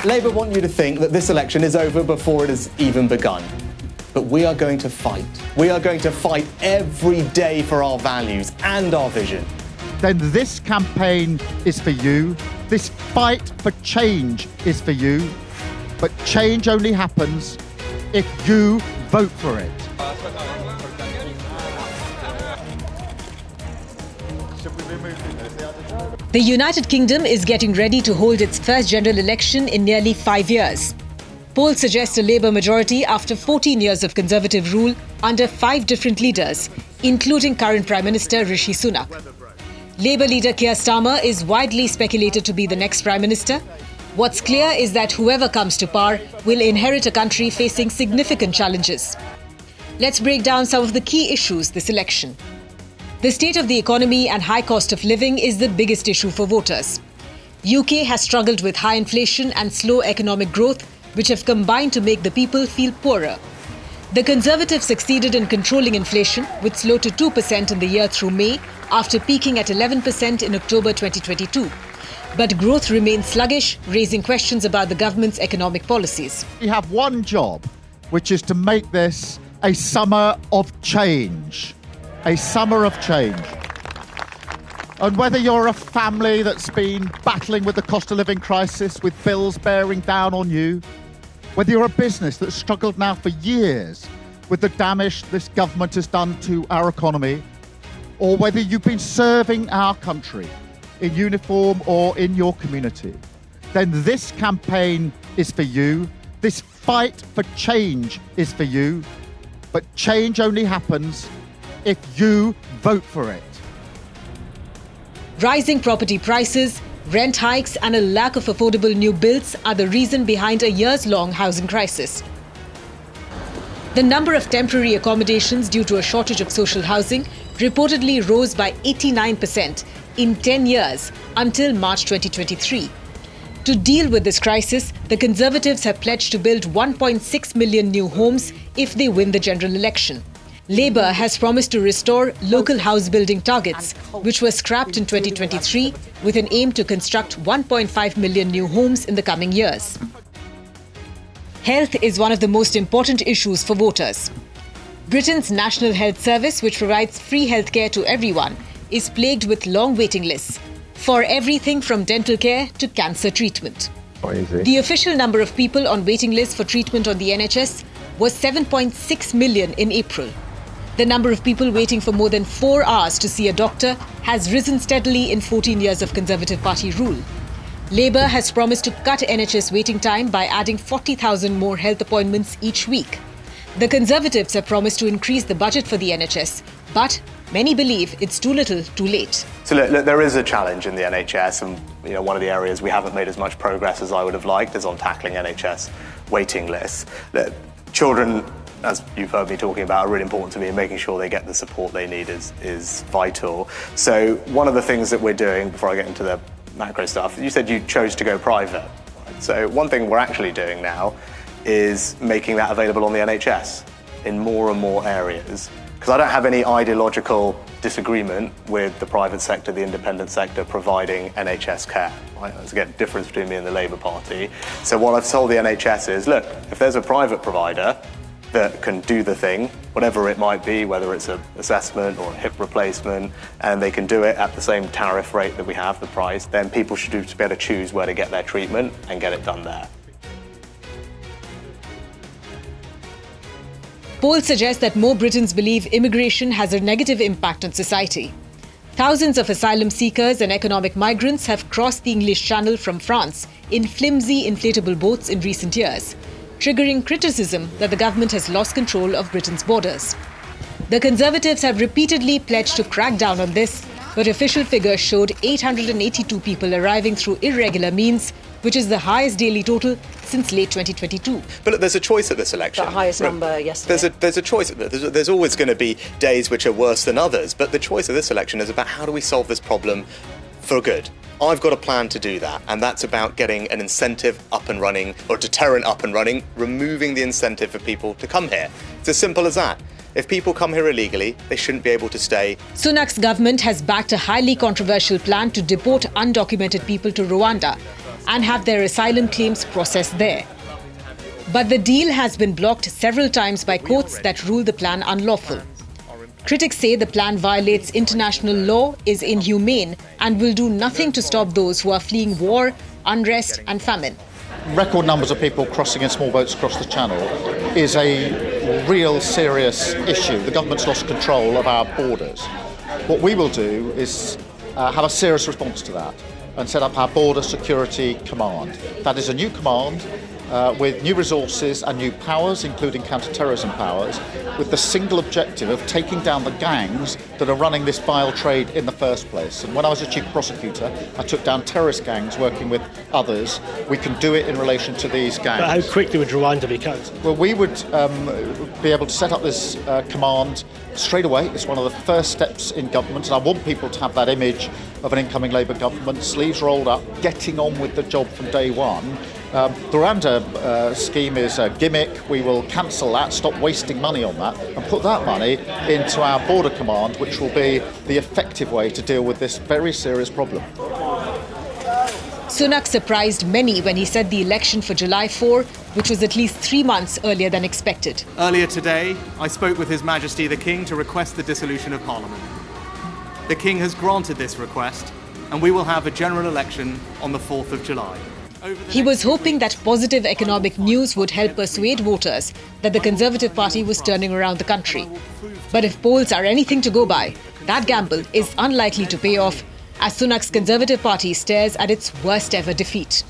Labour want you to think that this election is over before it has even begun. But we are going to fight. We are going to fight every day for our values and our vision. Then this campaign is for you. This fight for change is for you. But change only happens if you vote for it. The United Kingdom is getting ready to hold its first general election in nearly 5 years. Polls suggest a Labour majority after 14 years of Conservative rule under 5 different leaders, including current Prime Minister Rishi Sunak. Labour leader Keir Starmer is widely speculated to be the next Prime Minister. What's clear is that whoever comes to power will inherit a country facing significant challenges. Let's break down some of the key issues this election. The state of the economy and high cost of living is the biggest issue for voters. UK has struggled with high inflation and slow economic growth, which have combined to make the people feel poorer. The Conservatives succeeded in controlling inflation, which slowed to 2% in the year through May, after peaking at 11% in October 2022. But growth remains sluggish, raising questions about the government's economic policies. We have one job, which is to make this a summer of change. A summer of change. And whether you're a family that's been battling with the cost of living crisis, with bills bearing down on you, whether you're a business that's struggled now for years with the damage this government has done to our economy, or whether you've been serving our country in uniform or in your community, then this campaign is for you. This fight for change is for you. But change only happens if you vote for it. Rising property prices, rent hikes and a lack of affordable new builds are the reason behind a years-long housing crisis. The number of temporary accommodations due to a shortage of social housing reportedly rose by 89% in 10 years until March 2023. To deal with this crisis, the Conservatives have pledged to build 1.6 million new homes if they win the general election. Labour has promised to restore local house building targets, which were scrapped in 2023, with an aim to construct 1.5 million new homes in the coming years. Health is one of the most important issues for voters. Britain's National Health Service, which provides free healthcare to everyone, is plagued with long waiting lists for everything from dental care to cancer treatment. The official number of people on waiting lists for treatment on the NHS was 7.6 million in April. The number of people waiting for more than 4 hours to see a doctor has risen steadily in 14 years of Conservative Party rule. Labour has promised to cut NHS waiting time by adding 40,000 more health appointments each week. The Conservatives have promised to increase the budget for the NHS, but many believe it's too little, too late. So look, there is a challenge in the NHS, and one of the areas we haven't made as much progress as I would have liked is on tackling NHS waiting lists. Children, as you've heard me talking about, are really important to me, and making sure they get the support they need is vital. So one of the things that we're doing, before I get into the macro stuff, you said you chose to go private. Right? So one thing we're actually doing now is making that available on the NHS in more and more areas. Because I don't have any ideological disagreement with the private sector, the independent sector providing NHS care. Right? There's again a difference between me and the Labour Party. So what I've told the NHS is, look, if there's a private provider that can do the thing, whatever it might be, whether it's an assessment or a hip replacement, and they can do it at the same tariff rate that we have, the price, then people should be able to choose where to get their treatment and get it done there. Polls suggest that more Britons believe immigration has a negative impact on society. Thousands of asylum seekers and economic migrants have crossed the English Channel from France in flimsy inflatable boats in recent years, triggering criticism that the government has lost control of Britain's borders. The Conservatives have repeatedly pledged to crack down on this, but official figures showed 882 people arriving through irregular means, which is the highest daily total since late 2022. But look, there's a choice at this election. The highest number yesterday. There's a choice. There's always going to be days which are worse than others, but the choice of this election is about how do we solve this problem for good. I've got a plan to do that, and that's about getting an incentive up and running, or deterrent up and running, removing the incentive for people to come here. It's as simple as that. If people come here illegally, they shouldn't be able to stay. Sunak's government has backed a highly controversial plan to deport undocumented people to Rwanda. and have their asylum claims processed there. But the deal has been blocked several times by courts that rule the plan unlawful. Critics say the plan violates international law, is inhumane, and will do nothing to stop those who are fleeing war, unrest and famine. Record numbers of people crossing in small boats across the channel is a real serious issue. The government's lost control of our borders. What we will do is have a serious response to that and set up our Border Security Command. That is a new command with new resources and new powers, including counter-terrorism powers, with the single objective of taking down the gangs that are running this vile trade in the first place. And when I was a chief prosecutor, I took down terrorist gangs working with others. We can do it in relation to these gangs. But how quickly would Rwanda be cut? Well, we would be able to set up this command straight away. It's one of the first steps in government, and I want people to have that image of an incoming Labour government, sleeves rolled up, getting on with the job from day one. The Rwanda scheme is a gimmick. We will cancel that, stop wasting money on that, and put that money into our border command, which will be the effective way to deal with this very serious problem. Sunak surprised many when he said the election for July 4, which was at least 3 months earlier than expected. Earlier today, I spoke with His Majesty the King to request the dissolution of Parliament. The King has granted this request, and we will have a general election on the 4th of July. He was hoping that positive economic news would help persuade voters that the Conservative Party was turning around the country. But if polls are anything to go by, that gamble is unlikely to pay off as Sunak's Conservative Party stares at its worst ever defeat.